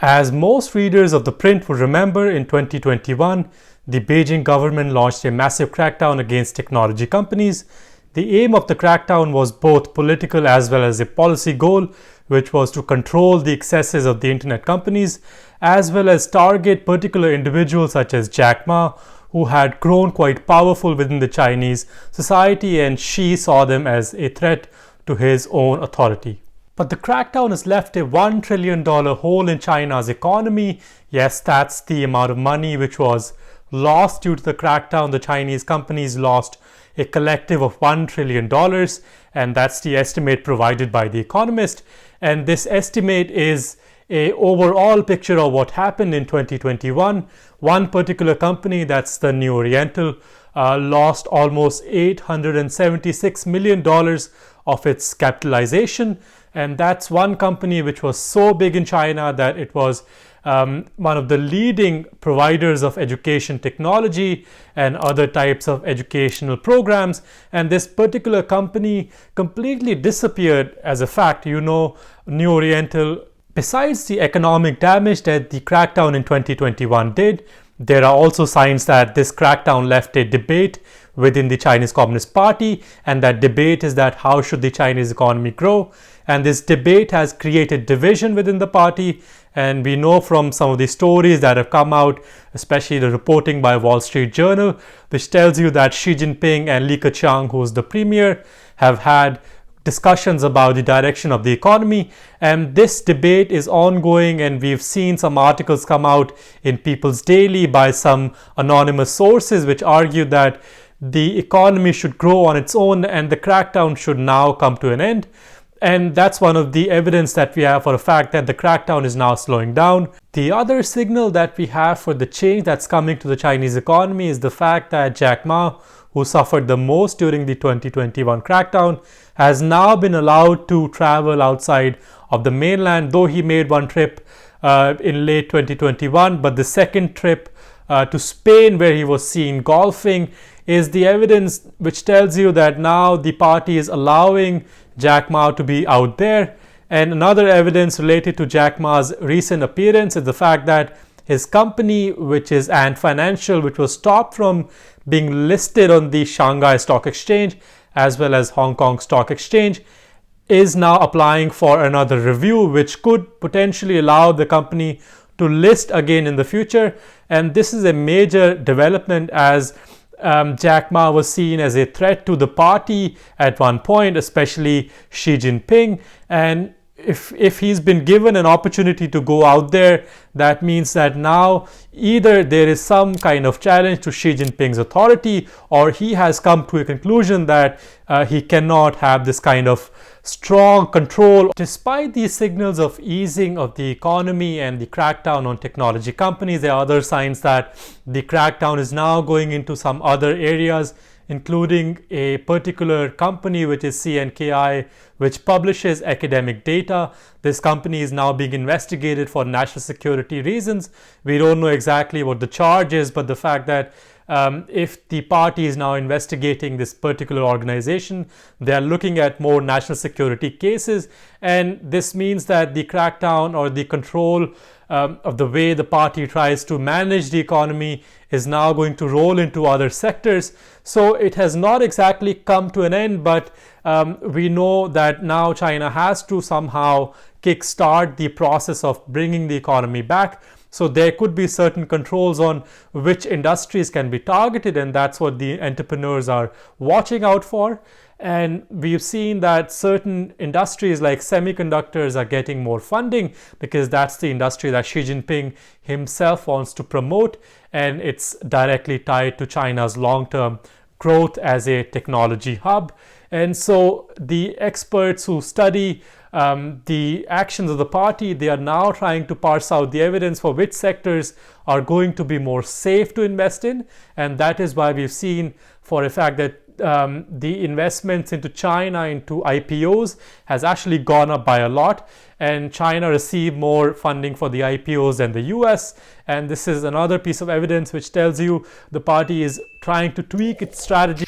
As most readers of The Print would remember, in 2021, the Beijing government launched a massive crackdown against technology companies. The aim of the crackdown was both political as well as a policy goal, which was to control the excesses of the internet companies, as well as target particular individuals such as Jack Ma, who had grown quite powerful within the Chinese society, and Xi saw them as a threat to his own authority. But the crackdown has left a $1 trillion hole in China's economy. Yes, that's the amount of money which was lost due to the crackdown. The Chinese companies lost a collective of $1 trillion, and that's the estimate provided by The Economist. And this estimate is an overall picture of what happened in 2021. One particular company, that's the New Oriental, lost almost $876 million of its capitalization. And that's one company which was so big in China that it was one of the leading providers of education technology and other types of educational programs. And this particular company completely disappeared as a fact. You know, New Oriental, besides the economic damage that the crackdown in 2021 did, there are also signs that this crackdown left a debate within the Chinese Communist Party, and that debate is that how should the Chinese economy grow? And this debate has created division within the party, and we know from some of the stories that have come out, especially the reporting by Wall Street Journal, which tells you that Xi Jinping and Li Keqiang, who is the premier, have had discussions about the direction of the economy, and this debate is ongoing. And we've seen some articles come out in People's Daily by some anonymous sources which argue that the economy should grow on its own and the crackdown should now come to an end. And that's one of the evidence that we have for a fact that the crackdown is now slowing down. The other signal that we have for the change that's coming to the Chinese economy is the fact that Jack Ma, who suffered the most during the 2021 crackdown, has now been allowed to travel outside of the mainland, though he made one trip in late 2021. But the second trip to Spain, where he was seen golfing, is the evidence which tells you that now the party is allowing Jack Ma to be out there. And another evidence related to Jack Ma's recent appearance is the fact that his company, which is Ant Financial, which was stopped from being listed on the Shanghai Stock Exchange as well as Hong Kong Stock Exchange, is now applying for another review, which could potentially allow the company to list again in the future. And this is a major development, as Jack Ma was seen as a threat to the party at one point, especially Xi Jinping. And if he's been given an opportunity to go out there, that means that now either there is some kind of challenge to Xi Jinping's authority, or he has come to a conclusion that he cannot have this kind of strong control. Despite these signals of easing of the economy and the crackdown on technology companies, there are other signs that the crackdown is now going into some other areas, including a particular company which is CNKI, which publishes academic data. This company is now being investigated for national security reasons. We don't know exactly what the charge is, but the fact that if the party is now investigating this particular organization, they are looking at more national security cases. And this means that the crackdown or the control of the way the party tries to manage the economy is now going to roll into other sectors. So it has not exactly come to an end, but we know that now China has to somehow kickstart the process of bringing the economy back. So there could be certain controls on which industries can be targeted, and that's what the entrepreneurs are watching out for. And we've seen that certain industries like semiconductors are getting more funding because that's the industry that Xi Jinping himself wants to promote, and it's directly tied to China's long-term growth as a technology hub. And so the experts who study the actions of the party, they are now trying to parse out the evidence for which sectors are going to be more safe to invest in. And that is why we've seen for a fact that the investments into China, into IPOs, has actually gone up by a lot, and China received more funding for the IPOs than the US. And this is another piece of evidence which tells you the party is trying to tweak its strategy.